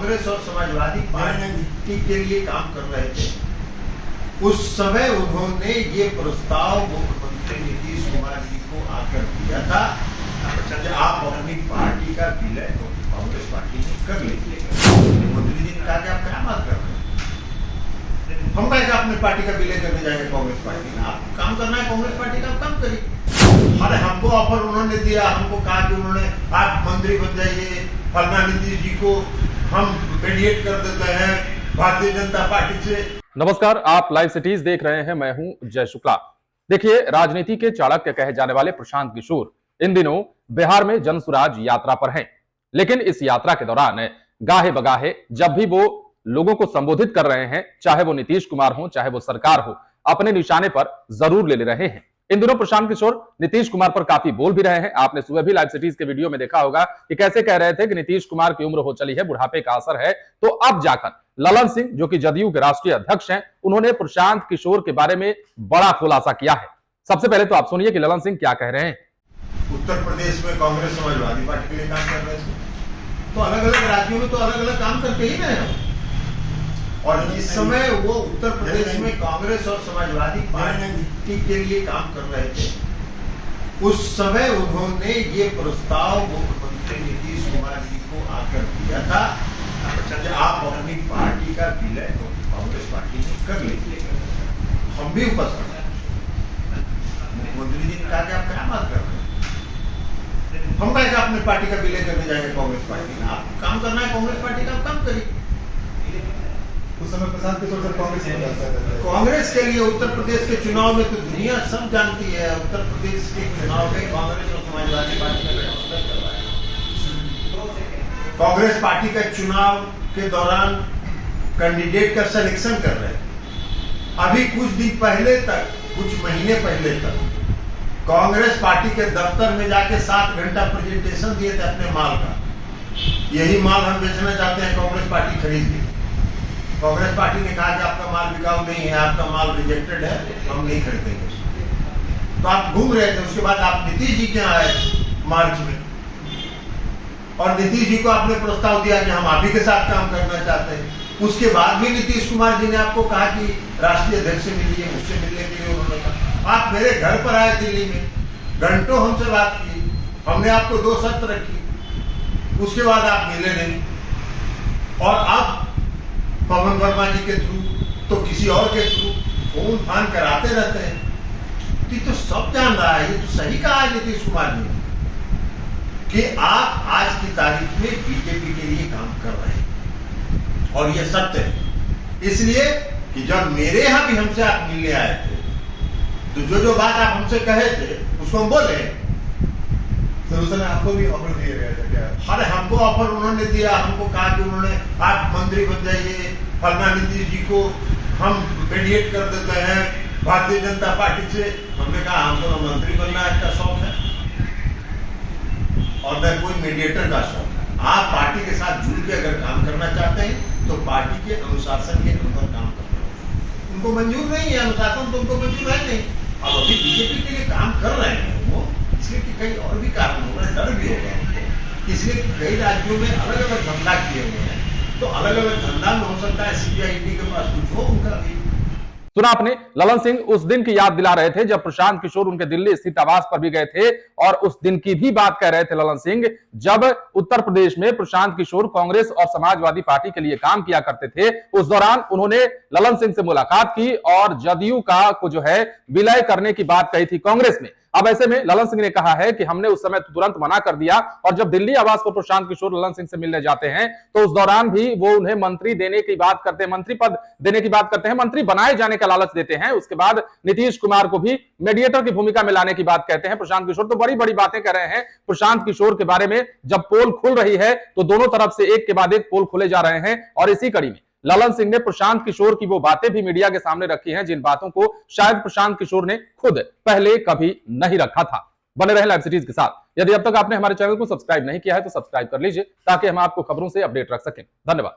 कांग्रेस और समाजवादी पार्टी के लिए काम कर रहे थे, उस समय उन्होंने ये प्रस्ताव मुख्यमंत्री नीतीश कुमार जी को आकर दिया था कि आप अपनी पार्टी का विलय कांग्रेस पार्टी में कर लीजिएगा। मुख्यमंत्री जी ने कहा कि आप क्या बात कर रहे हैं, हम कहेंगे अपनी पार्टी का विलय करने जाएंगे कांग्रेस पार्टी में, आप काम करना है कांग्रेस पार्टी का, आप काम करिए। अरे हमको ऑफर उन्होंने दिया, हमको कहा कि उन्होंने आप मंत्री बन जाइए, फलना नीतीश जी को हम मेडिएट कर देते हैं भारतीय जनता पार्टी से। नमस्कार, आप लाइव सिटीज देख रहे हैं। मैं हूं जय शुक्ला। देखिए, राजनीति के चाणक्य कहे जाने वाले प्रशांत किशोर इन दिनों बिहार में जनसुराज यात्रा पर हैं, लेकिन इस यात्रा के दौरान गाहे बगाहे जब भी वो लोगों को संबोधित कर रहे हैं, चाहे वो नीतीश कुमार हो चाहे वो सरकार हो, अपने निशाने पर जरूर ले रहे हैं। इन दिनों प्रशांत किशोर नीतीश कुमार पर काफी बोल भी रहे हैं। आपने सुबह भी लाइव सिटीज के वीडियो में देखा होगा कि कैसे कह रहे थे कि नीतीश कुमार की उम्र हो चली है, बुढ़ापे का असर है। तो अब जाकर ललन सिंह, जो कि जदयू के राष्ट्रीय अध्यक्ष हैं, उन्होंने प्रशांत किशोर के बारे में बड़ा खुलासा किया है। सबसे पहले तो आप सुनिए कि ललन सिंह क्या कह रहे हैं। उत्तर प्रदेश में कांग्रेस समाजवादी पार्टी के लिए काम कर रहे थे, तो अलग अलग राज्यों में तो अलग अलग काम करते ही ना। और इस समय वो उत्तर प्रदेश में कांग्रेस और समाजवादी पार्टी के लिए काम कर रहे थे, उस समय उन्होंने ये प्रस्ताव मुख्यमंत्री नीतीश कुमार जी को आकर दिया था कि आप अपनी पार्टी का विलय कांग्रेस पार्टी में कर लीजिएगा। हम भी उपस्थित हैं। मुख्यमंत्री जी ने कहा कि आप क्या बात कर रहे हैं, हम कहेंगे अपनी पार्टी का विलय करने जाएंगे कांग्रेस पार्टी में, आप काम करना है कांग्रेस पार्टी का, आप काम करिए। उस समय प्रशांत किशोर कांग्रेस के लिए उत्तर प्रदेश के चुनाव में तो दुनिया सब जानती है, उत्तर प्रदेश के चुनाव में कांग्रेस और समाजवादी पार्टी ने गठबंधन करवाया। कांग्रेस पार्टी का चुनाव के दौरान कैंडिडेट का सिलेक्शन कर रहे थे। अभी कुछ दिन पहले तक, कुछ महीने पहले तक कांग्रेस पार्टी के दफ्तर में जाके 7 घंटा प्रेजेंटेशन दिए थे अपने माल का। यही माल हम बेचना चाहते हैं, कांग्रेस पार्टी खरीद ली। कांग्रेस पार्टी ने कहा कि आपका माल बिकाऊ नहीं है, आपका माल रिजेक्टेड है, हम नहीं खरीदेंगे। तो आप घूम रहे थे। उसके बाद आप नीतीश जी के यहाँ आए मार्च में, और नीतीश जी को आपने प्रस्ताव दिया कि हम आप ही के साथ काम करना चाहते हैं। उसके बाद भी नीतीश कुमार जी ने आपको कहा कि राष्ट्रीय अध्यक्ष से मिलिए, मुझसे मिलने के लिए उन्होंने कहा। आप मेरे घर पर आए दिल्ली में, घंटों हमसे बात की, हमने आपको 2 शर्त रखी, उसके बाद आप मिले नहीं। और अब पवन वर्मा जी के थ्रू तो किसी और के थ्रू फोन फान कराते रहते हैं। तो सब जान रहा है, ये तो सही कहा है नीतीश कुमार जी कि आप आज की तारीख में बीजेपी के लिए काम कर रहे हैं, और ये सत्य है। इसलिए कि जब मेरे यहां भी हमसे आप मिलने आए थे, तो जो बात आप हमसे कहे थे उसको हम बोले। सर उस समय आपको भी ऑफर दिया गया था क्या? अरे हमको ऑफर उन्होंने दिया, हमको कहा कि उन्होंने आप मंत्री बन जाइए, फलना नीतीश जी को हम मेडिएट कर देते हैं भारतीय जनता पार्टी से। हमने कहा हमको ना मंत्री बनना का शौक है और न कोई मीडिएटर का शौक है। आप पार्टी के साथ जुड़ के अगर काम करना चाहते हैं तो पार्टी के अनुशासन के अंदर काम करना होगा। उनको मंजूर नहीं है अनुशासन, तो उनको मंजूर है नहीं। अब अभी बीजेपी के लिए काम कर रहे हैं वो, इसलिए कि कई और भी कारण होगा, डर भी होगा उनको, इसलिए कई राज्यों में अलग अलग धंधा किए हुए हैं। तो अलग अलग धंधा में हो सकता है सीबीआई ईडी के पास कुछ हो उनका भी। सुना आपने, ललन सिंह उस दिन की याद दिला रहे थे जब प्रशांत किशोर उनके दिल्ली स्थित आवास पर भी गए थे, और उस दिन की भी बात कह रहे थे ललन सिंह जब उत्तर प्रदेश में प्रशांत किशोर कांग्रेस और समाजवादी पार्टी के लिए काम किया करते थे। उस दौरान उन्होंने ललन सिंह से मुलाकात की और जदयू का को जो है विलय करने की बात कही थी कांग्रेस में। अब ऐसे में ललन सिंह ने कहा है कि हमने उस समय तुरंत मना कर दिया, और जब दिल्ली आवास पर प्रशांत किशोर ललन सिंह से मिलने जाते हैं तो उस दौरान भी वो उन्हें मंत्री देने की बात करते हैं, मंत्री पद देने की बात करते हैं, मंत्री बनाए जाने का लालच देते हैं। उसके बाद नीतीश कुमार को भी मीडिएटर की भूमिका में लाने की बात कहते हैं प्रशांत किशोर। तो बड़ी बड़ी बातें कर रहे हैं प्रशांत किशोर के बारे में। जब पोल खुल रही है तो दोनों तरफ से एक के बाद एक पोल खुले जा रहे हैं, और इसी कड़ी में ललन सिंह ने प्रशांत किशोर की वो बातें भी मीडिया के सामने रखी हैं जिन बातों को शायद प्रशांत किशोर ने खुद पहले कभी नहीं रखा था। बने रहे लाइव सिटीज के साथ। यदि अब तक आपने हमारे चैनल को सब्सक्राइब नहीं किया है तो सब्सक्राइब कर लीजिए, ताकि हम आपको खबरों से अपडेट रख सकें। धन्यवाद।